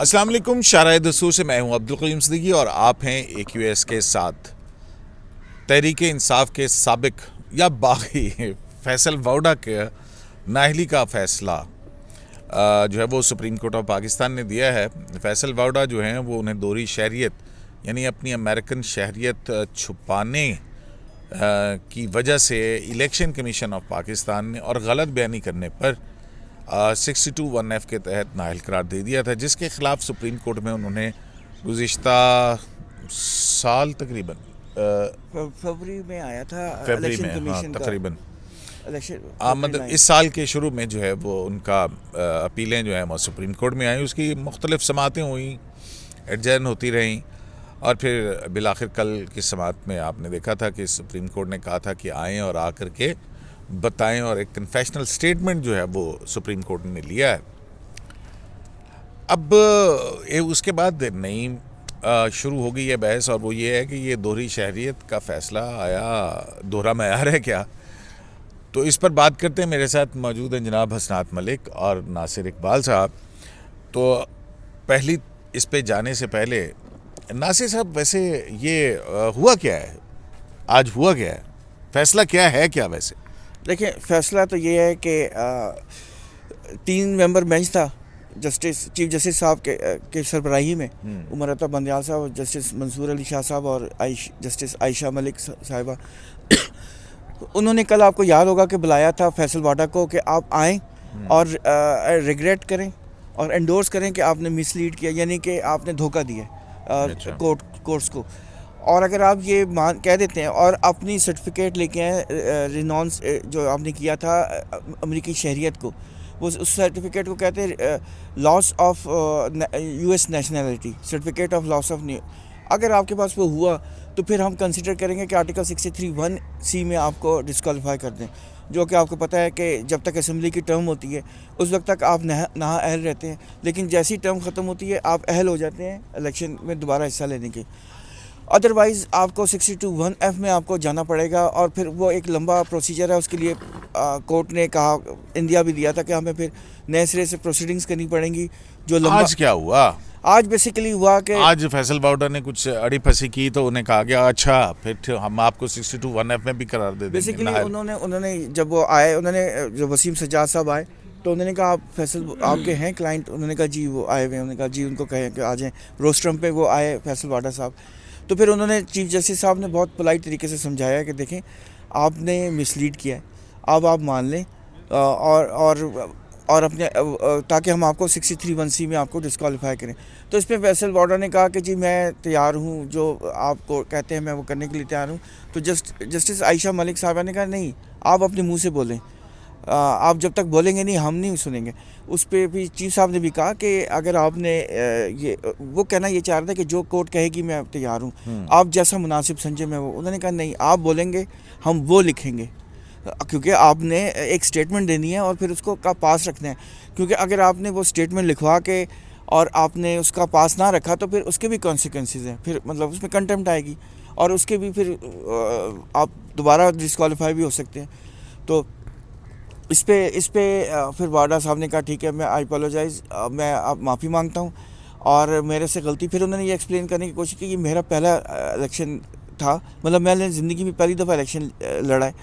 अस्सलाम वालेकुम। शाराए दस्तूर से मैं हूं अब्दुल करीम सिद्दीकी और आप हैं AQS के साथ। तहरीक इंसाफ के साबिक या बागी फैसल वाउडा के नाअहली का फ़ैसला जो है वो सुप्रीम कोर्ट ऑफ पाकिस्तान ने दिया है। फैसल वाउडा जो हैं वो उन्हें दोहरी शहरियत यानी अपनी अमेरिकन शहरियत छुपाने की वजह से इलेक्शन कमीशन ऑफ पाकिस्तान ने और गलत बयानी करने पर 62(1)(f) के तहत नाअहल करार दे दिया था, जिसके ख़िलाफ़ सुप्रीम कोर्ट में उन्होंने गुज़िश्ता साल तकरीबन फरवरी में आया था फरवरी इलेक्शन में, हाँ कमीशन का तकरीबन मतलब इलेक्शन इस साल के शुरू में जो है वो उनका अपीलें जो है वो सुप्रीम कोर्ट में आई। उसकी मुख्तलिफ समातें हुई, एडजर्न होती रहीं और फिर बिलाखिर कल की समात में आपने देखा था कि सुप्रीम कोर्ट ने कहा था कि आएँ और आकर के बताएं, और एक कन्फेशनल स्टेटमेंट जो है वो सुप्रीम कोर्ट ने लिया है। अब उसके बाद नई शुरू हो गई है बहस, और वो ये है कि ये दोहरी शहरियत का फ़ैसला आया दोहरा मयार है क्या। तो इस पर बात करते हैं। मेरे साथ मौजूद हैं जनाब हसनात मलिक और नासिर इकबाल साहब। तो पहली इस पे जाने से पहले नासिर साहब, वैसे ये हुआ क्या है, आज हुआ क्या है, फ़ैसला क्या है क्या वैसे? देखिए, फैसला तो ये है कि 3 मेंबर बेंच था चीफ जस्टिस साहब के सरबराही में, उमर अता बंदयाल साहब, जस्टिस मंसूर अली शाह साहब और जस्टिस आयशा मलिक साहिबा। उन्होंने कल, आपको याद होगा कि बुलाया था फैसल वाडा को कि आप आएँ और रिग्रेट करें और एंडोर्स करें कि आपने मिसलीड किया, यानी कि आपने धोखा दिया कोर्ट्स को। और अगर आप ये कह देते हैं और अपनी सर्टिफिकेट लेके आए रिनॉन्स जो आपने किया था अमेरिकी शहरियत को, वो उस सर्टिफिकेट को कहते हैं loss of US nationality, certificate of loss of. अगर आपके पास वो हुआ तो फिर हम कंसिडर करेंगे कि आर्टिकल 63(1)(c) में आपको डिस्क्वालीफाई कर दें, जो कि आपको पता है कि जब तक असेंबली की टर्म होती है उस वक्त तक आप नाअहल अहल रहते हैं, लेकिन जैसी टर्म ख़त्म होती है आप अहल हो जाते हैं इलेक्शन में दोबारा हिस्सा लेने के। अदरवाइज़ आपको 62(1)(f) में आपको जाना पड़ेगा, और फिर वो एक लंबा प्रोसीजर है। उसके लिए कोर्ट ने कहा, इंडिया भी दिया था कि हमें फिर नए सिरे से प्रोसीडिंग्स करनी पड़ेंगी। जो लंबा आज क्या हुआ? आज बेसिकली हुआ कि आज फैसल वाउडा ने कुछ अड़ी फंसी की तो उन्हें कहा गया अच्छा फिर हम आपको 62(1)(f) में भी करार दे देंगे। बेसिकली उन्होंने जब वो आए, उन्होंने जो वसीम सज्जाद साहब आए तो उन्होंने कहा आप फैसल आपके हैं क्लाइंट, उन्होंने कहा जी वो आए हुए हैं। उन्होंने कहा जी उनको कहें कि आ जाएँ रोस्ट्रम पे। वो आए फैसल वाडा साहब, तो फिर उन्होंने चीफ जस्टिस साहब ने बहुत पोलाइट तरीके से समझाया कि देखें आपने मिसलीड किया है, अब आप मान लें और अपने ताकि हम आपको 63(1)(c) में आपको डिस्क्वालीफाई करें। तो इस पर फैसल वाडा ने कहा कि जी मैं तैयार हूँ, जो आपको कहते हैं मैं वो करने के लिए तैयार हूँ। तो जस्टिस आयशा मलिक साहबा ने कहा नहीं, आप अपने मुँह से बोलें, आप जब तक बोलेंगे नहीं हम नहीं सुनेंगे। उस पर भी चीफ साहब ने भी कहा कि अगर आपने ये वो कहना ये चाह रहा था कि जो कोर्ट कहेगी मैं तैयार हूँ, आप जैसा मुनासिब समझे मैं वो। उन्होंने कहा नहीं, आप बोलेंगे हम वो लिखेंगे, क्योंकि आपने एक स्टेटमेंट देनी है और फिर उसको का पास रखना है। क्योंकि अगर आपने वो स्टेटमेंट लिखवा के और आपने उसका पास ना रखा तो फिर उसके भी कॉन्सिक्वेंसेस हैं, फिर मतलब उसमें कंटेम्प्ट आएगी और उसके भी फिर आप दोबारा डिस्क्वालीफाई भी हो सकते हैं। तो इस पे फिर वाडा साहब ने कहा ठीक है, मैं आई अपोलोजाइज़, मैं अब माफ़ी मांगता हूँ और मेरे से गलती। फिर उन्होंने ये एक्सप्लेन करने की कोशिश की कि मेरा पहला इलेक्शन था, मतलब मैंने ज़िंदगी में पहली दफ़ा इलेक्शन लड़ा है,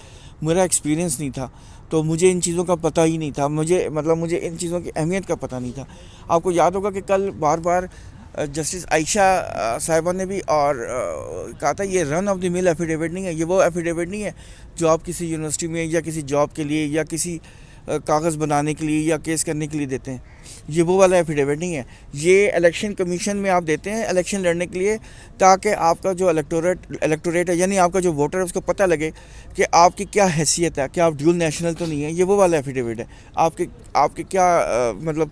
मेरा एक्सपीरियंस नहीं था, तो मुझे इन चीज़ों का पता ही नहीं था, मुझे इन चीज़ों की अहमियत का पता नहीं था। आपको याद होगा कि कल बार बार जस्टिस आयशा साहिबा ने भी और कहा था ये run of the mill affidavit नहीं है, ये वो एफिडेविट नहीं है जो आप किसी यूनिवर्सिटी में या किसी जॉब के लिए या किसी कागज़ बनाने के लिए या केस करने के लिए देते हैं, ये वो वाला एफिडेविट नहीं है। ये इलेक्शन कमीशन में आप देते हैं इलेक्शन लड़ने के लिए, ताकि आपका जो इलेक्टोरेट है यानी आपका जो वोटर है उसको पता लगे कि आपकी क्या हैसियत है, कि आप ड्यूल नेशनल तो नहीं है। ये वो वाला एफिडेविट है, आपके क्या मतलब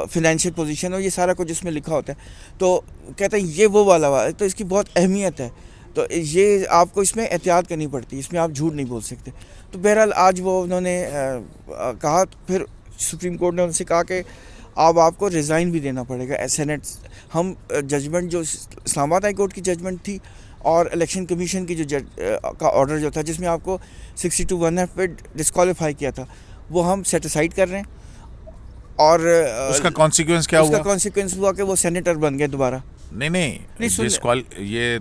फिनेंशियल पोजीशन हो, ये सारा कुछ इसमें लिखा होता है। तो कहते हैं ये वो वाला तो इसकी बहुत अहमियत है। तो ये आपको इसमें एहतियात करनी पड़ती है, इसमें आप झूठ नहीं बोल सकते। तो बहरहाल आज वो उन्होंने कहा, फिर सुप्रीम कोर्ट ने उनसे कहा कि अब आपको रिज़ाइन भी देना पड़ेगा सेनेट। हम जजमेंट जो इस्लामाबाद हाई कोर्ट की जजमेंट थी और इलेक्शन कमीशन की जो का ऑर्डर जो था जिसमें आपको 62(1)(f) पे डिस्क्वालीफाई किया था, वो हम सेट असाइड कर रहे हैं और उसका कॉन्सिक्वेंस क्या उसका हुआ? कॉन्सिक्वेंस हुआ कि वो सेनेटर बन गए दोबारा। नहीं, सुन- ये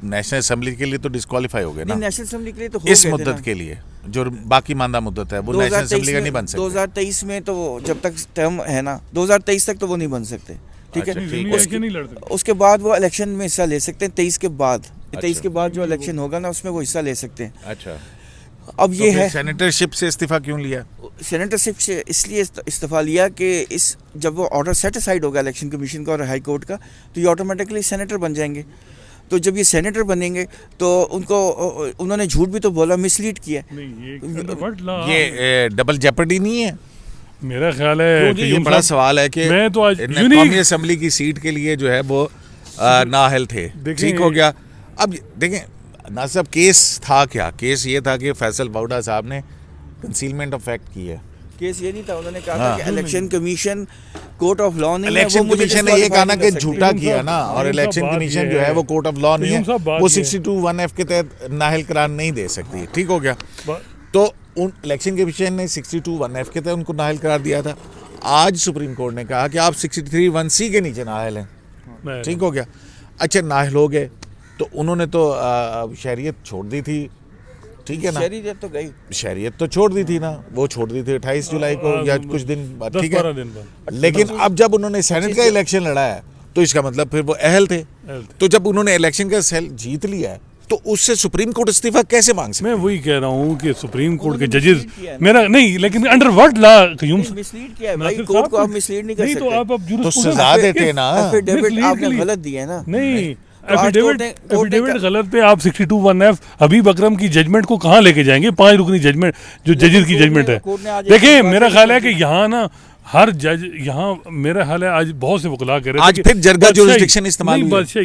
नेशनल असेंबली के लिए तो डिस्क्वालीफाई हो गए ना, नेशनल असेंबली के लिए तो हो इस गए थे मुद्दत ना। के लिए जो बाकी मांदा मुद्दत है वो नेशनल असेंबली का नहीं बन सकते। 2023 में तो वो जब तक टर्म है ना 2023 तक तो वो नहीं बन सकते, ठीक अच्छा, है। ठीक है। उसके नहीं लड़ सकते। उसके बाद वो इलेक्शन में हिस्सा ले सकते हैं 23 के बाद। 23 अच्छा। के बाद जो इलेक्शन होगा ना उसमें वो हिस्सा ले सकते हैं। अच्छा, अब ये है सेनेटरशिप से इस्तीफा क्यों लिया? सेनेटरशिप से इसलिए इस्तीफा लिया कि इस जब वो ऑर्डर सेट असाइड होगा इलेक्शन कमीशन का और हाई कोर्ट का, तो ये ऑटोमेटिकली सेनेटर बन जाएंगे। तो जब ये सेनेटर बनेंगे तो उनको उन्होंने झूठ भी तो बोला, मिसलीड किया। ये डबल जेपर्डी नहीं है? मेरा ख्याल है ये बड़ा सवाल है कि मैं तो आज कौमी असेंबली की सीट के लिए जो है वो नाअहल थे, ठीक हो गया। अब देखें ना साहब, केस था क्या? केस ये था कि फैसल वाउडा साहब ने कंसीलमेंट ऑफ फैक्ट की है। केस ये नहीं था, उन्होंने कहा था कि election commission court of law नहीं है। इलेक्शन कमीशन ने ये कहा ना कि झूठा किया ना, और इलेक्शन कमीशन जो है वो कोर्ट ऑफ लॉ नहीं है, वो 62(1)(f) के तहत नाअहल करार नहीं दे सकती, ठीक हो गया। तो उन इलेक्शन कमीशन ने 62(1)(f) के तहत उनको नाअहल करार दिया था। आज सुप्रीम कोर्ट ने कहा कि आप 63(1)(c) के नीचे नाअहल हैं, ठीक हो गया। अच्छा, नाअहल हो गए तो उन्होंने तो शहरियत छोड़ दी थी, ठीक है ना। शहरियत तो छोड़ दी थी ना, वो छोड़ दी थी 28 जुलाई को या कुछ दिन बाद, ठीक है। लेकिन अब जब उन्होंने सेनेट का इलेक्शन लड़ा है तो इसका मतलब फिर वो अहल थे। तो जब उन्होंने इलेक्शन का सेल जीत लिया है तो उससे सुप्रीम कोर्ट इस्तीफा कैसे मांग सकते? मैं वही कह रहा हूँ कि सुप्रीम कोर्ट के जजेस मेरा नहीं, लेकिन अंडर व्हाट लॉ मिसलीड किया है भाई, कोर्ट को आप मिसलीड नहीं कर सकते। तो आप अब तो सजा देते ना। एफिडेविट आपने गलत दिया है ना। नहीं, एफिडेविट गलत पे आप 62(1)(f) हबीब अकरम की जजमेंट को कहाँ लेके जाएंगे? 5 रुकनी जजमेंट जो जजेस की जजमेंट है। देखिए, मेरा ख्याल है कि यहाँ ना हर जज यहाँ मेरा हाल है आज बहुत से वकला कह रहे हैं आज फिर जरगा जुरिस्डिक्शन इस्तेमाल हुई है।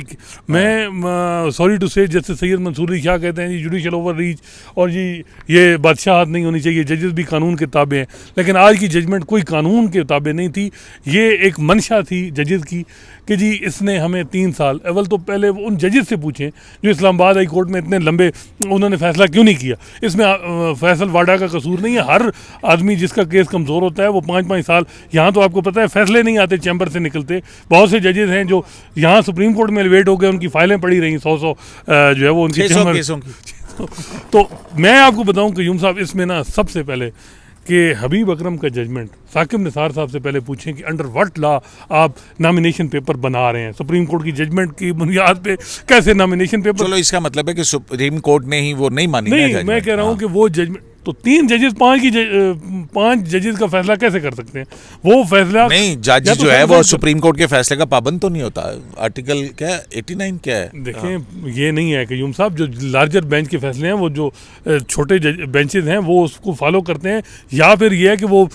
मैं सॉरी टू से जैसे सैयद मंसूर अली शाह कहते हैं जी जुडिशल ओवर रीच और जी ये बादशाहत नहीं होनी चाहिए, जजेस भी कानून के ताबे हैं। लेकिन आज की जजमेंट कोई कानून के ताबे नहीं थी, ये एक मंशा थी जजेस की कि जी इसने हमें 3 साल अव्वल तो पहले उन जजेस से पूछें जो इस्लामाबाद हाई कोर्ट में इतने लंबे उन्होंने फैसला क्यों नहीं किया। इसमें फैसल वाडा का कसूर नहीं है। हर आदमी जिसका केस कमज़ोर होता है वो 5-5 साल, यहाँ तो आपको पता है फैसले नहीं आते, चैम्बर से निकलते। बहुत से जजेस हैं जो यहाँ सुप्रीम कोर्ट में एलिवेट हो गए, उनकी फाइलें पड़ी रही 100 जो है वो उनकी केसों की। तो मैं आपको बताऊं कि यूम साहब इसमें ना सबसे पहले कि हबीब अकरम का जजमेंट साकिब निसार साहब से पहले पूछें कि अंडर व्हाट लॉ आप नॉमिनेशन पेपर बना रहे हैं। सुप्रीम कोर्ट की जजमेंट की बुनियाद पे कैसे नॉमिनेशन पेपर? चलो, इसका मतलब है कि सुप्रीम कोर्ट ने ही वो नहीं मानी। नहीं, मैं कह रहा हूँ कि वो जजमेंट तो 3 जजेस 5 जजेस का फैसला कैसे कर सकते हैं? वो फैसला नहीं, जज जो है वो सुप्रीम कोर्ट के फैसले का पाबंद तो नहीं होता। आर्टिकल क्या है, 89 क्या है? देखें, ये नहीं है कि यूम साहब जो लार्जर बेंच के फैसले हैं वो जो छोटे बेंचेस हैं वो उसको फॉलो करते हैं, या फिर ये है कि वो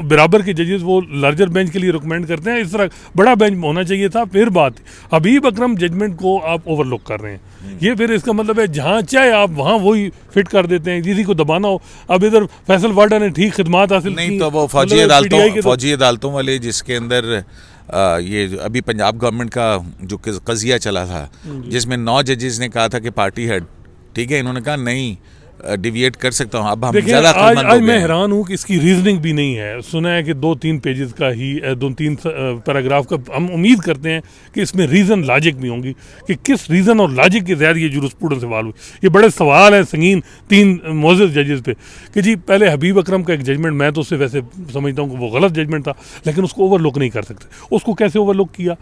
बराबर के जजेस वो लार्जर बेंच के लिए रिकमेंड करते हैं। इस तरह बड़ा बेंच होना चाहिए था। फिर बात हबीब अकरम जजमेंट को आप ओवरलुक कर रहे हैं, ये फिर इसका मतलब है जहाँ चाहे आप वहाँ वही फिट कर देते हैं, किसी को दबाना हो। अब इधर फैसल वाडा ने ठीक खिदमात हासिल नहीं की, तो वो फौजी अदालतों वाले जिसके अंदर ये अभी पंजाब गवर्नमेंट का जो कज़िया चला था जिसमें 9 जजेस ने कहा था कि पार्टी हेड, ठीक है, इन्होंने कहा नहीं डिविएट कर सकता हूँ। अब हम ज़्यादा आज मैं हैरान हूँ कि इसकी रीजनिंग भी नहीं है। सुना है कि 2-3 पेजेस का ही 2-3 पैराग्राफ का हम उम्मीद करते हैं कि इसमें रीज़न लॉजिक भी होंगी कि किस रीज़न और लॉजिक के ज़रिए ये जुरिस्प्रूडेंस सवाल हुई। ये बड़े सवाल हैं संगीन 3 मोअज़्ज़ज़ जजेस पे कि जी पहले हबीब अकरम का एक जजमेंट, मैं तो उससे वैसे समझता हूँ कि वो गलत जजमेंट था, लेकिन उसको ओवरलुक नहीं कर सकते। उसको कैसे ओवरलुक किया?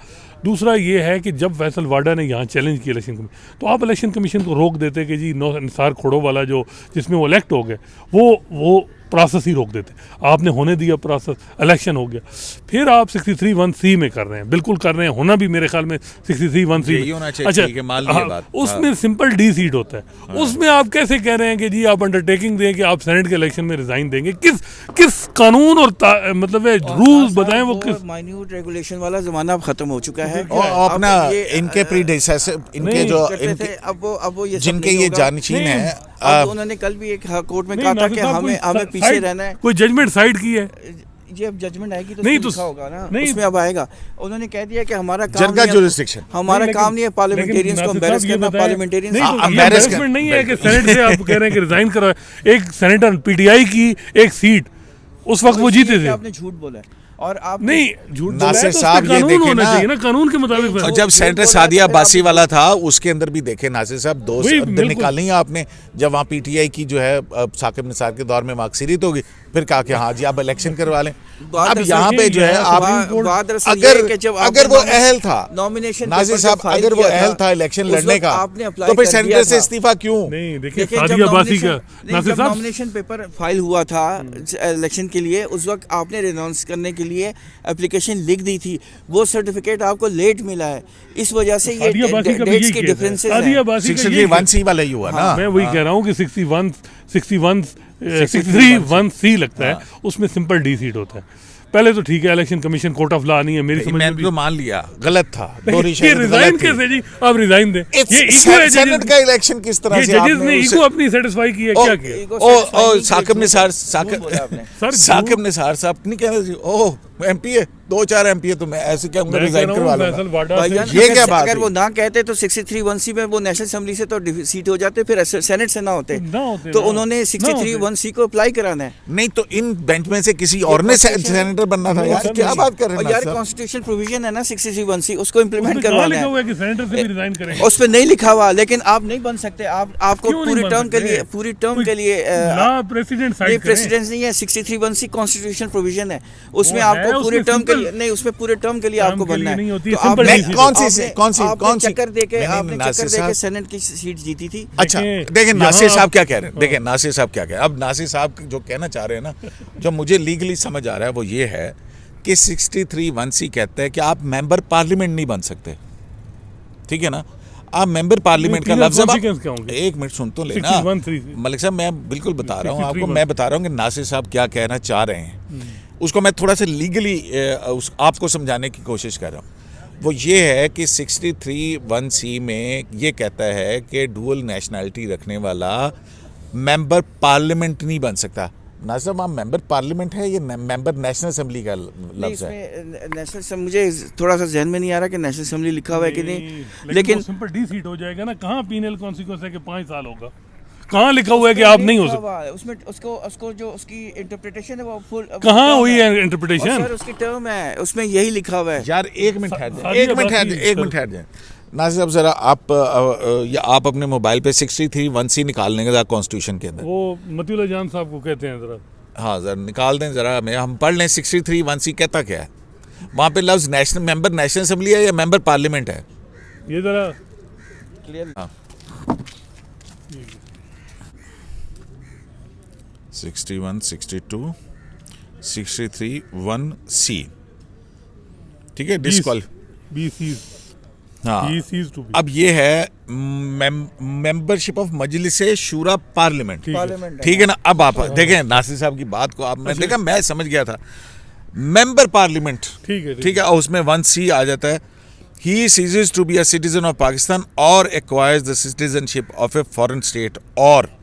दूसरा ये है कि जब फैसल वाडा ने यहाँ चैलेंज किया इलेक्शन कमीशन, तो आप इलेक्शन कमीशन को रोक देते कि जी निसार खोड़ो वाला जो जिसमें वो इलेक्ट हो गए वो प्रोसेस ही रोक देते। आपने होने दिया प्रोसेस, इलेक्शन हो गया। फिर आप 63(1)(c) में कर रहे हैं, बिल्कुल कर रहे हैं, होना भी मेरे ख्याल में 63(1)(c) अच्छा, उसमें सिंपल डी सीट होता है। उसमें आप कैसे कह रहे हैं कि जी आप अंडरटेकिंग दें कि आप सेनेट के इलेक्शन में रिजाइन देंगे? किस कानून और मतलब रूल्स बताएं वो किस माइन्यूट रेगुलेशन वाला जमाना अब खत्म हो चुका है। अपना इनके प्रीडेसेसर इनके जो अब वो जिनके ये जानशीन है, अब उन्होंने कल भी एक कोर्ट में कहा था कि हमें पीछे रहना है। कोई जजमेंट साइड की है? ये अब जजमेंट आएगी तो नहीं तो लिखा होगा ना, नहीं, उसमें अब आएगा। उन्होंने कह दिया कि हमारा काम जरगा जुरिस्डिक्शन, हमारा काम नहीं है पार्लियामेंटेरियंस को एम्बैरेस करना। पार्लियामेंटेरियंस एम्बैरेसमेंट नहीं है कि सेनेट से आप कह रहे हैं कि रिजाइन करो। एक सेनेटर पीटीआई की एक सीट उस वक्त वो जीते थे। आपने झूठ बोला है। और आप नहीं झूठ बोला है नासिर तो उस पे साहब ये कानून देखे होना ना, चाहिए ना, कानून के मुताबिक और फैसला। जब सेनेटर सादिया अब्बासी वाला था उसके अंदर भी देखे नासिर साहब दो वही, बिल्कुल। निकाली हैं आपने, जब वहाँ पीटीआई की जो है साकिब निसार के दौर में मार्क्सियत होगी, फिर कहा कि हाँ जी आप इलेक्शन करवा लें। अब यहाँ पे जो है आप अगर वो अहल था नॉमिनेशन नासिर साहब, अगर वो अहल था इलेक्शन लड़ने का, तो फिर सेनेटर से इस्तीफा क्यों? नहीं देखिए सादिया अब्बासी का नासिर साहब नॉमिनेशन पेपर फाइल हुआ था इलेक्शन के लिए, उस वक्त आपने रिनाउंस करने के लिए एप्लीकेशन लिख दी थी, वो सर्टिफिकेट आपको लेट मिला है, इस वजह से ये सादिया अब्बासी का भी डेट्स यही के केस है। डिफरेंसेस सादिया हैं। अब्बासी का 63(1)(c) वाला ही हुआ ना। मैं वही कह रहा हूँ कि 63(1)(c) लगता है, उसमें सिंपल डी सीट होता है। पहले तो ठीक है, election commission court of law नहीं है, मेरी समझ में मैंने भी। तो मान लिया गलत था, दोहरी ये शरीयत रिजाइन गलत थी। कैसे जी? आप रिजाइन दें, ये ईगो है सेनेट जजेस, का इलेक्शन किस तरह ये से जजेस आपने ने उसे- ईगो अपनी सेटिस्फाई की है, ओ, क्या किया? ओ साकिब निसार सर, साकिब निसार साहब नहीं कहना चाहिए, ओह एमपी है, 2-4 एमपी है, तो मैं ऐसे कहूंगा मैं कह रिजाइन रहा करवा हूँ लूंगा। फैसल वाडा भाईजान, से- ये क्या बात अगर हुई? वो ना कहते तो 63(1)(c) में वो नेशनल असेंबली से तो सीट हो जाते, फिर सेनेट से ना होते, ना होते तो ना। उन्होंने ना 63(1)(c) को अप्लाई कराना है। नहीं तो इन बेंच में से किसी और ने सेनेटर बनना था यार, क्या बात कर रहे और हैं यार साहब? कॉन्स्टिट्यूशन प्रोविजन है ना 63(1)(c), उसको इम्प्लीमेंट उसमें कहाँ करवाना लिखा है। हुआ है कि सेनेटर से भी रिजाइन करेंगे? उस पर नहीं लिखा हुआ, लेकिन आप नहीं बन सकते, आपको क्यों नहीं पूरी बन टर्म के सकते? लिए, पूरी टर्म के लिए ला प्रेसिडेंट ये साइड करें। प्रेसिडेंस नहीं है, 63(1)(c) कॉन्स्टिट्यूशन प्रोविजन है, उसमें वो है, आपको पूरे उसमें टर्म के simple- लिए नहीं, उसमें पूरे टर्म के लिए टर्म आपको के लिए बनना है। नहीं होती, तो simple आपने- नहीं, कौन सी आपने- कौन सी आपने कौन सी चक्कर देके नहीं, आपने नासिर चक्कर देके साहब- सेनेट की सीट जीती थी। अच्छा देखें, देखें नासिर यहाँ साहब क्या कह रहे हैं, हाँ। देखें नासिर साहब क्या कह रहे हैं। अब नासिर साहब जो कहना चाह रहे हैं ना, जो मुझे लीगली समझ आ रहा है वो ये है कि 63(1)(c) कहता है कि आप मेंबर पार्लियामेंट नहीं बन सकते, ठीक है ना? आप मेंबर पार्लियामेंट का penal लफ्ज, अब consequence क्या होंगे? एक मिनट सुन तो लेना 61(3) मलिक साहब, मैं बिल्कुल बता रहा हूँ आपको, 63(1) मैं बता रहा हूँ कि नासिर साहब क्या कहना चाह रहे हैं, उसको मैं थोड़ा सा लीगली आपको समझाने की कोशिश कर रहा हूँ। वो ये है कि 63(1)(c) में ये कहता है कि डुअल नेशनैलिटी रखने वाला मेंबर पार्लियामेंट नहीं बन सकता। नासिर साहब, आप मेंबर पार्लियामेंट है, ये मेंबर नेशनल असेंबली का नहीं, लफ्ज है? इसमें नेशनल से मुझे थोड़ा सा जहन में नहीं आ रहा कि नेशनल असेंबली लिखा हुआ है कि नहीं, लेकिन सिंपल डी सीट हो जाएगा ना। कहाँ पीनल कॉन्सिक्वेंस है कि 5 साल होगा? कहाँ लिखा हुआ है कि आप नहीं हो सकते? सकते उसमें उसको जो उसकी इंटरप्रिटेशन है वो फुल कहाँ हुई है इंटरप्रिटेशन? सर उसकी टर्म है, उसमें यही लिखा हुआ है। यार एक मिनट ठहर जाए, सादिया एक मिनट ठहर अब्बासी, जाए, एक मिनट ठहर जाए। नासिर साहब जरा आप अपने मोबाइल पे 63(1)(c) निकालने का कॉन्स्टिट्यूशन के अंदर, वो मतीउल्लाह जान साहब को कहते हैं जरा। हाँ जरा निकाल दें जरा, हम पढ़ लें 63(1)(c) कहता क्या है वहाँ पे। लफ्ज नेशनल मेंबर नेशनल असेंबली है या मेंबर पार्लियामेंट है? ये जरा क्लियर 61, 62, 63(1)(c), ठीक है, डिस्क्वाल। BC हाँ, टू बी। अब ये है मेंबरशिप ऑफ मजलिस शूरा पार्लियामेंट, पार्लियामेंट है। ठीक है ना? अब आप देखें नासिर साहब की बात को, आप मैं देखा, मैं समझ गया था मेंबर पार्लियामेंट, ठीक है, ठीक है, और उसमें 1(c) आ जाता है, he ceases to be a citizen of Pakistan और acquires the citizenship of a foreign state, और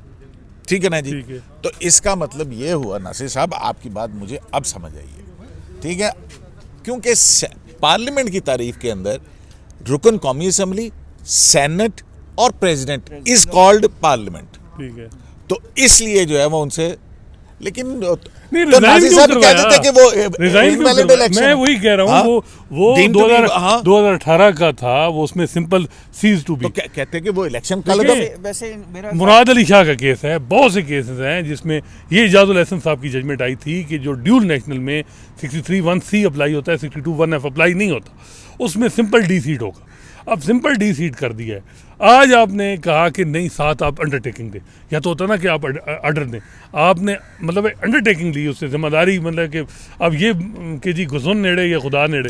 ठीक है ना जी? ठीक है। तो इसका मतलब ये हुआ नासिर साहब, आपकी बात मुझे अब समझ आई है, ठीक है, क्योंकि पार्लियामेंट की तारीफ के अंदर रुकन कौमी असम्बली, सेनेट और प्रेसिडेंट इज कॉल्ड पार्लियामेंट, ठीक है। तो इसलिए जो है वो उनसे, लेकिन नहीं, तो रिजाइन नासिर क्यों साहब कह करवाया? देते कि वो रिजाइन क्यों invalid करवाया? election मैं है। वही कह रहा हाँ? हूँ, वो Deemed to be- हाँ। 2018 का था, वो उसमें सिंपल सीज टू तो बी। कहते हैं कि वो इलेक्शन देखिए, कल वैसे मेरा मुराद अली शाह का केस है, बहुत से केसेस हैं जिसमें ये इजाजुल हसन साहब की जजमेंट आई थी कि जो ड्यूल नेशनल में 63(1)(c) अप्लाई होता है, 62(1)(f) अप्लाई नहीं होता, उसमें सिंपल डी सीट होगा। अब सिंपल डी सीट कर दिया है। आज आपने कहा कि नहीं, साथ आप अंडरटेकिंग दें, या तो होता ना कि आप ऑर्डर दें, आपने मतलब अंडरटेकिंग ली, उससे जिम्मेदारी, मतलब कि अब ये कि जी गुज़ुन नेड़े या खुदा नेड़े,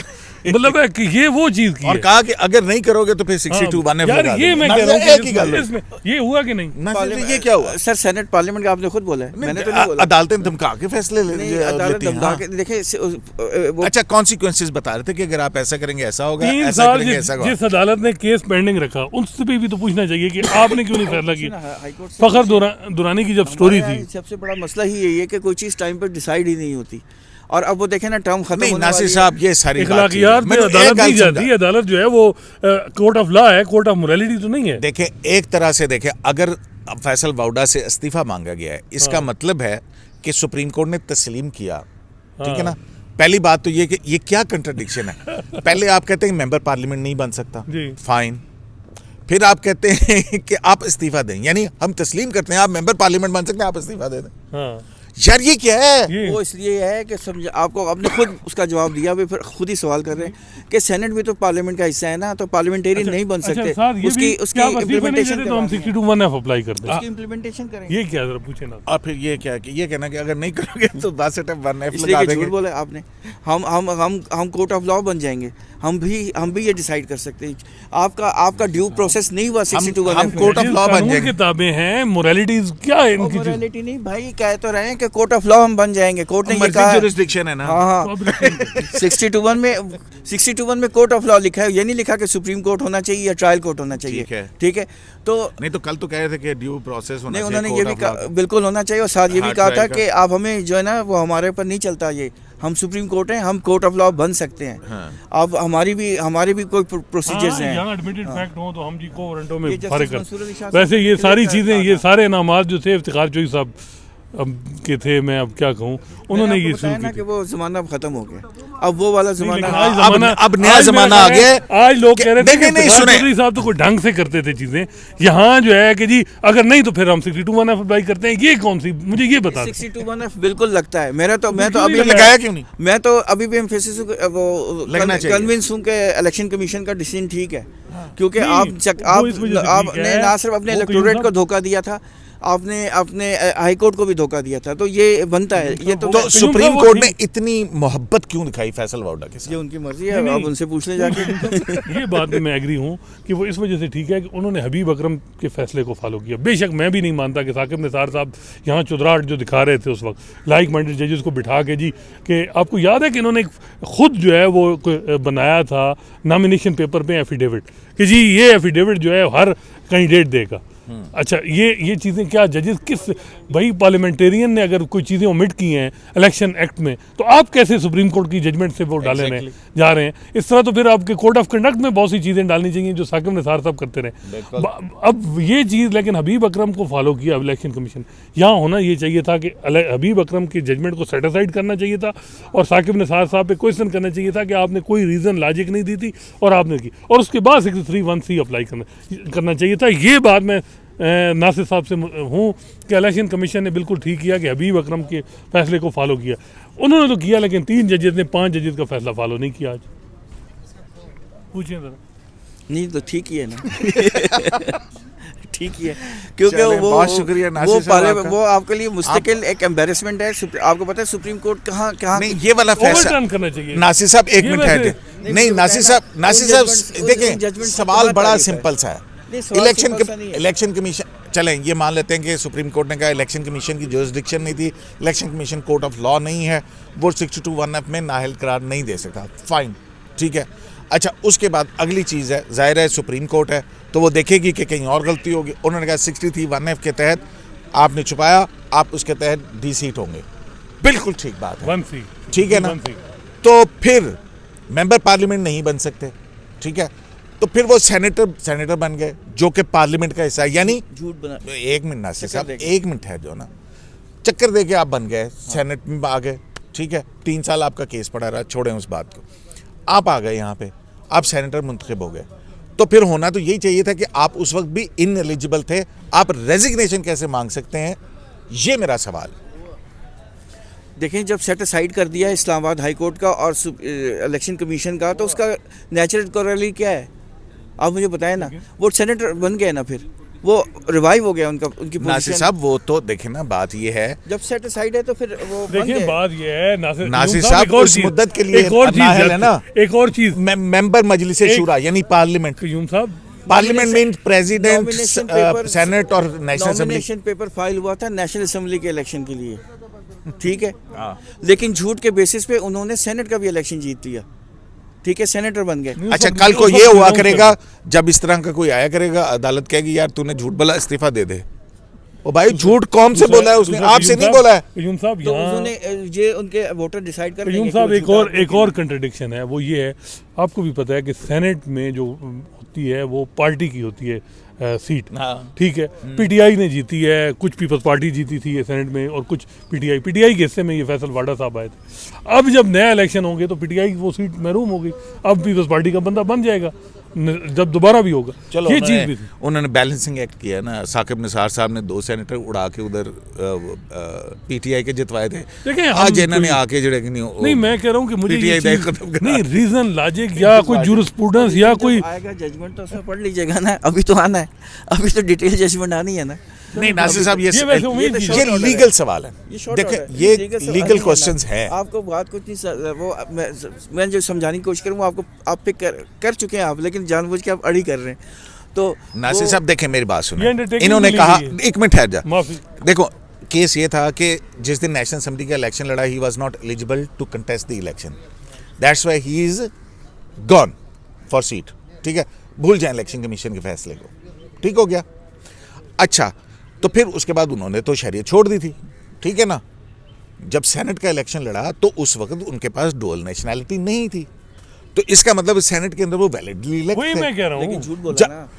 मतलब है कि ये वो चीज़ की और है। कहा कि अगर नहीं करोगे तो फिर 62(1)(f) यार लगा ये देंगे। मैं कह नासिर, रहा एक ही हूँ गल कि है। इसमें ये हुआ कि नहीं? नासिर, ये क्या हुआ? सर सेनेट पार्लियामेंट का आपने खुद बोला है, मैंने तो नहीं बोला। अदालतें धमका के फैसले नहीं, अदालत लेती हैं, धमका हाँ। के देखिए वो अच्छा, कॉन्सिक्वेंसेस बता रहे थे कि अगर आप ऐसा करेंगे ऐसा होगा, 3 ऐसा साल करेंगे ऐसा होगा। जिस अदालत ने केस पेंडिंग रखा, उनसे भी तो पूछना चाहिए कि आपने क्यों नहीं फैसला किया। हाईकोर्ट से फखर दुरानी की जब स्टोरी हमारे थी, यहाँ सबसे बड़ा मसला ही यही है कि कोई चीज़ टाइम पर डिसाइड ही नहीं होती, और अब वो देखें ना टर्म खत्म नहीं होने नासिर वाली है। साहब, ये सारी बात इखलाकियात ठीक में है। मैंने अदालत एक गल नहीं जाती, समझा। अदालत जो है वो कोर्ट ऑफ लॉ है, कोर्ट ऑफ मोरालिटी तो नहीं है। देखें, एक तरह से देखें, अगर फैसल वाउडा से इस्तीफा मांगा गया है, इसका मतलब है कि सुप्रीम कोर्ट ने तस्लीम किया, ठीक है ना? पहली बात तो ये कि ये क्या कंट्राडिक्शन है। पहले आप कहते हैं मेंबर पार्लियामेंट नहीं बन सकता, जी। फाइन। फिर आप कहते हैं कि आप इस्तीफा दें, यानी हम तस्लीम करते हैं आप मेंबर पार्लियामेंट बन सकते हैं, आप इस्तीफा दे दें। हाँ, यार ये क्या है? ये वो इसलिए है कि समझ आपको आपने खुद उसका जवाब दिया, वे फिर खुद ही सवाल कर रहे हैं कि सेनेट भी तो पार्लियामेंट का हिस्सा है ना, तो पार्लियामेंटेरियन नहीं बन सकते। सर, ये उसकी भी उसकी क्या वजीफे नहीं इम्प्लीमेंटेशन देते तो हम 62(1)(f अप्लाई कर दें। उसकी इम्प्लीमेंटेशन करेंगे। ये क्या जरा पूछे ना। और फिर ये क्या कि ये कहना कि अगर नहीं करोगे तो 62(1)(f इसलिए लगा कि देंगे। झूठ बोला आपने। हम कोर्ट ऑफ लॉ बन जाएंगे, हम भी ये डिसाइड कर सकते हैं। आपका ड्यू प्रोसेस नहीं हुआ 62(1)(f हम कोर्ट ऑफ ये लॉ बन कानून जाएंगे। किताबें हैं, मोरालिटीज क्या है इनकी? मोरालिटी नहीं भाई, कह तो रहे हैं कि कोर्ट ऑफ लॉ हम बन जाएंगे। कोर्ट ने ये कहा है। जुरिस्डिक्शन है ना। हाँ, 61 में कोर्ट ऑफ लॉ लिखा है, ये नहीं लिखा कि सुप्रीम कोर्ट होना चाहिए या ट्रायल कोर्ट होना चाहिए। ठीक है, तो नहीं तो कल तो कह रहे थे कि ड्यू प्रोसेस होना नहीं, चाहिए। उन्होंने ये भी कहा बिल्कुल होना चाहिए, और साथ ये भी हाँ, कहा था ट्रायल कि आप हमें जो है ना वो हमारे ऊपर नहीं चलता, ये हम सुप्रीम कोर्ट हैं, हम कोर्ट ऑफ लॉ बन सकते हैं। हाँ। अब हमारे भी कोई प्रोसीजर्स हैं। यहाँ एडमिटेड फैक्ट हो तो हम जी को वारंटों में ये जस्टिस फारिग मंसूर अली शाह कर। वैसे ये साहब सारी का चीज़ें, कहा ये था। सारे इनामात जो थे इफ्तिखार चौधरी साहब के थे, मैं अब क्या कहूँ, उन्होंने मैंने ये आपको शुरू बताया ना की कि थी। वो जमाना खत्म हो गया, अब वो वाला लेकिन जमाना आज अब- जमाना- अब नया आज जमाना मेरा आ गया है। आज लोग कह रहे थे कि नहीं, इफ्तिखार सुने। चौधरी साहब तो कोई ढंग से करते थे चीज़ें, यहाँ जो है कि जी अगर नहीं तो फिर हम 62(1)(f अप्लाई करते हैं। ये कौन सी, मुझे ये बता दें। 62(1)(f बिल्कुल लगता है। मैं तो बिल्कुल अभी नहीं लगाया क्यों नहीं? मैं तो अभी भी एम्फेसिस वो लगना चाहिए। कन्विंस हूँ कि इलेक्शन कमीशन का डिसीजन ठीक है, क्योंकि नहीं, वो इस वजह से ठीक आपने है। ना सिर्फ अपने वो इलेक्टोरेट कहीं को धोखा दिया था, आपने अपने हाई कोर्ट को भी धोखा दिया था, तो ये बनता है। ये तो तो वो सुप्रीम वो कोर्ट ठीक- ने इतनी मोहब्बत क्यों दिखाई फैसल वाउडा के साथ? ये उनकी मर्जी है, नहीं, आप नहीं। उनसे पूछ ले जाके। ये बात में मैं एग्री हूँ कि वो इस वजह से ठीक है कि उन्होंने हबीब अकरम के फैसले को फॉलो किया। बेशक मैं भी नहीं मानता कि साकिब निसार साहब यहाँ चुदराहट जो दिखा रहे थे उस वक्त लाइक माइंडेड जजेस को बिठा के जी, कि आपको याद है कि इन्होंने खुद जो है वो बनाया था नॉमिनेशन पेपर पे एफिडेविट कि जी ये एफिडेविट जो है हर कैंडिडेट देगा। अच्छा, ये चीज़ें क्या जजेस किस भाई पार्लियामेंटेरियन ने अगर कोई चीज़ें ओमिट की हैं इलेक्शन एक्ट में, तो आप कैसे सुप्रीम कोर्ट की जजमेंट से वो डाले रहे जा रहे हैं? इस तरह तो फिर आपके कोड ऑफ कंडक्ट में बहुत सी चीज़ें डालनी चाहिए जो साकिब निसार साहब करते रहे। अब ये चीज़ लेकिन हबीब अकरम को फॉलो किया इलेक्शन कमीशन। यहाँ होना ये चाहिए था कि हबीब अकरम की जजमेंट को सेटिसाइड करना चाहिए था और साकिब निसार साहब पे क्वेश्चन करना चाहिए था कि आपने कोई रीज़न लॉजिक नहीं दी थी और आपने की, और उसके बाद 63(1)(c अप्लाई करना चाहिए था। ये बात मैं नासिर साहब से हूँ कि इलेक्शन कमीशन ने बिल्कुल ठीक किया कि हबीब अकरम के फैसले को फॉलो किया। उन्होंने तो किया, लेकिन 3 जजेस ने 5 जजेस का फैसला फॉलो नहीं किया। आज पूछें ज़रा। नहीं तो ठीक ही है ना। ठीक ही है, क्योंकि चलें, वो बहुत शुक्रिया नासिर वो साहब आपका। वो आपके लिए मुस्तकिल एक एम्बेरसमेंट है। आपको पता है सुप्रीम कोर्ट कहाँ नहीं, ये वाला फैसला ओवरटर्न करना चाहिए। नासिर साहब एक ये मिनट वैसे- है। नहीं नासिर साहब देखें, सवाल बड़ा सिंपल सा है। इलेक्शन कमीशन, चलें ये मान लेते हैं कि सुप्रीम कोर्ट ने कहा इलेक्शन कमीशन की जुरिस्डिक्शन नहीं थी, election commission court of law नहीं है, वो 62(1)(f में नाअहल करार नहीं दे सकता, फाइन, ठीक है। अच्छा, उसके बाद अगली चीज़ है, ज़ाहिर है सुप्रीम कोर्ट है तो वो देखेगी कि कहीं और गलती होगी। उन्होंने कहा 63(1)(f के तहत आपने छुपाया, आप उसके तहत डी-सीट होंगे, बिल्कुल ठीक बात है, 1C, ठीक है ना। 1C। तो फिर मेंबर पार्लियामेंट नहीं बन सकते, ठीक है, तो फिर वो सेनेटर बन गए जो कि पार्लियामेंट का हिस्सा है, यानी झूठ बना। एक मिनट नासिर साहब, देके। एक मिनट है जो ना, चक्कर दे के आप बन गए, सेनेट में आ गए, ठीक है, 3 साल आपका केस पड़ा रहा, छोड़ें उस बात को, आप आ गए यहाँ पे, आप सेनेटर मुंतखब हो गए, तो फिर होना तो यही चाहिए था कि आप उस वक्त भी इनएलिजिबल थे, आप रेजिग्नेशन कैसे मांग सकते हैं, ये मेरा सवाल। देखें, जब सेट असाइड कर दिया इस्लामाबाद हाई कोर्ट का और इलेक्शन कमीशन का, तो उसका नेचुरल कोरली क्या है आप मुझे बताएं ना। वो सेनेटर बन गए ना, फिर वो रिवाइव हो गया उनकी नासिर पोजीशन। साहब वो तो देखें ना, बात ये है, जब सेट असाइड है तो फिर वो बन देखिए गए। बात ये है नासिर साहब उस मुद्दत के लिए एक और नाअहल चीज है ना, एक और चीज मेंबर मजलिस शूरा यानी पार्लियामेंट, यूम साहब parliament mean president, nomination paper senate और national assembly. Nomination paper file हुआ था नेशनल असेंबली के इलेक्शन के लिए, ठीक है, हाँ। लेकिन झूठ के बेसिस पे उन्होंने सेनेट का भी इलेक्शन जीत लिया, ठीक है, सेनेटर बन गए। अच्छा, कल को ये हुआ करेगा जब इस तरह का कोई आया करेगा, अदालत कहेगी यार तूने झूठ बोला, इस्तीफा दे दे। ओ भाई, झूठ कौन से बोला है उसने, आपसे नहीं बोला है। यूम साहब तो यहाँ उन्होंने ये उनके वोटर डिसाइड कर लेंगे यूम कि साहब वो एक झूठा और कंट्रडिक्शन है, वो ये है, आपको भी पता है कि सेनेट में जो होती है वो पार्टी की होती है सीट, हाँ। ठीक है। पीटीआई ने जीती है, कुछ पीपल्स पार्टी जीती थी ये सेनेट में, और कुछ पीटीआई के हिस्से में ये फैसल वाडा साहब आए थे। अब जब नया इलेक्शन होंगे तो पीटीआई की वो सीट महरूम होगी, अब पीपल्स पार्टी का बंदा बन जाएगा जब दोबारा भी भी चलो ये चीज़ भी थी। उन्होंने बैलेंसिंग एक्ट किया ना। साकिब निसार साहब ने 2 सेनेटर उड़ा के उधर पीटीआई के जितवाए थे। देखें आज इन्होंने आके जड़े कि नहीं, मैं कह रहा हूँ कि मुझे ये PTI चीज़ खत्म करा। नहीं, रीजन लॉजिक या कोई जूरिस्प्रूडेंस या कोई आएगा जजमेंट तो उसमें पढ़ लीजिएगा ना, अभी तो आना है, अभी तो डिटेल जजमेंट आनी है ना। नहीं नासिर साहब ये वैसे उम्मीद थी। ये लीगल सवाल है, देखें ये लीगल क्वेश्चंस हैं। आपको बात कुछ नहीं, वो मैं जो समझाने की कोशिश करूँ वो आपको आप पे कर चुके हैं आप, लेकिन जानबूझ के आप अड़ी कर रहे हैं। तो नासिर साहब देखें मेरी बात ये सुनो, undertaking इन्होंने के कहा, लिए एक मिनट ठहर जा, माफी। देखो केस ये था कि जिस दिन नेशनल असेंबली का इलेक्शन लड़ा he was not eligible to contest the election, that's why he is gone for seat, ठीक है। भूल जाए इलेक्शन कमीशन के फैसले को, ठीक हो गया। अच्छा, तो फिर उसके बाद उन्होंने तो शरीयत छोड़ दी थी, ठीक है ना। जब सेनेट का इलेक्शन लड़ा तो उस वक्त उनके पास डुअल नेशनैलिटी नहीं थी, तो इसका मतलब सेनेट के अंदर वो वैलिडली इलेक्ट वही थे। मैं कह रहा लेकिन हूँ। झूठ बोला ना,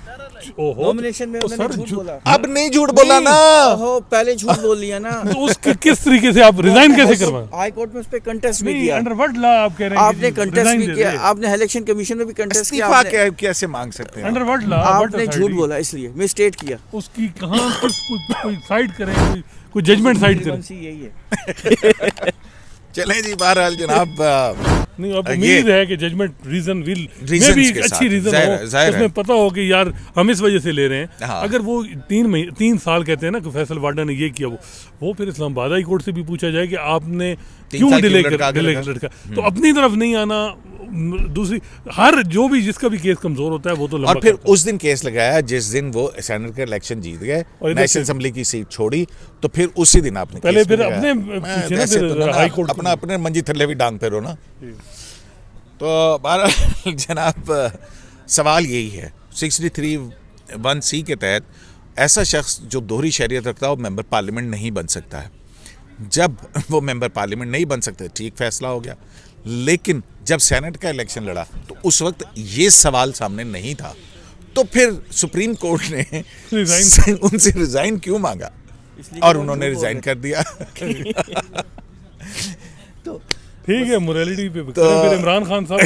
ओहो, नॉमिनेशन में तो उन्होंने सर झूठ बोला। अब नहीं झूठ बोला ना। ओहो, पहले झूठ बोल लिया ना। तो उसके किस तरीके से आप रिजाइन कैसे करवाएं? हाई कोर्ट में उस पे कंटेस्ट भी नहीं, किया, अंडर व्हाट लॉ आप कह रहे हैं? आपने कंटेस्ट भी किया, आपने इलेक्शन कमीशन में भी कंटेस्ट किया, इस्तीफा आपने कैसे मांग सकते हैं? Under what law? आपने झूठ बोला, इसलिए मिसस्टेट किया। उसकी कहाँ कोई साइड करें, कोई जजमेंट साइड करें? यही है। चलें जी, बहरहाल जनाब नहीं, अब ये- उम्मीद है कि जजमेंट रीजन विल Reasons भी के एक साथ, अच्छी रीजन जाहिर हो, है, जाहिर है। उसमें पता हो कि यार हम इस वजह से ले रहे हैं। हाँ। अगर वो 3 साल कहते हैं ना कि फैसल वाडा ने ये किया, वो फिर इस्लामाबाद हाई कोर्ट से भी पूछा जाए कि आपने 3 क्यों साल क्यों डिले लटका के रखा? लटका। तो अपनी तरफ नहीं आना, दूसरी हर जो भी जिसका भी केस कमजोर होता है वो तो लंबा और फिर करता है। उस दिन केस लगाया जिस दिन वो सेनेट का इलेक्शन जीत गए, और इधर नेशनल से- असेंबली की सीट छोड़ी, तो फिर उसी दिन आपने पहले केस भी फिर लगाया। अपने मैं पूछे ना, ऐसे फिर तो ना, हाई कोर्ट अपना अपने मंजी थल्ले भी डांग फेरो ना। तो बहरहाल जनाब सवाल यही है, 63(1)(c) के तहत ऐसा शख्स जो दोहरी शहरियत रखता है वो मेंबर पार्लियामेंट नहीं बन सकता है। जब वो मेंबर पार्लियामेंट नहीं बन सकते, ठीक फैसला हो गया। लेकिन जब सेनेट का इलेक्शन लड़ा तो उस वक्त ये सवाल सामने नहीं था, तो फिर सुप्रीम कोर्ट ने उनसे रिजाइन क्यों मांगा, इसलिए और वो उन्होंने झूठ बोल रिजाइन कर दिया। तो ठीक है, मोरालिटी पे फिर इमरान खान साहब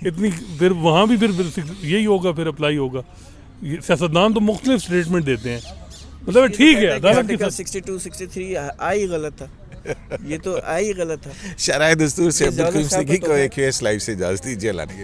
इतनी, फिर वहाँ भी फिर यही होगा, फिर अप्लाई होगा। सियासतदान तो मुख्तलिफ स्टेटमेंट देते हैं, मतलब ठीक है, अदालत के साथ 62, 63 आई गलत था, ये तो आई गलत था। शराय दस्तूर से ये अब्दुल करीम ज़्यादा सिद्दीकी साबित को होगा। AQS लाइव से इजाजत दीजिए। लाने के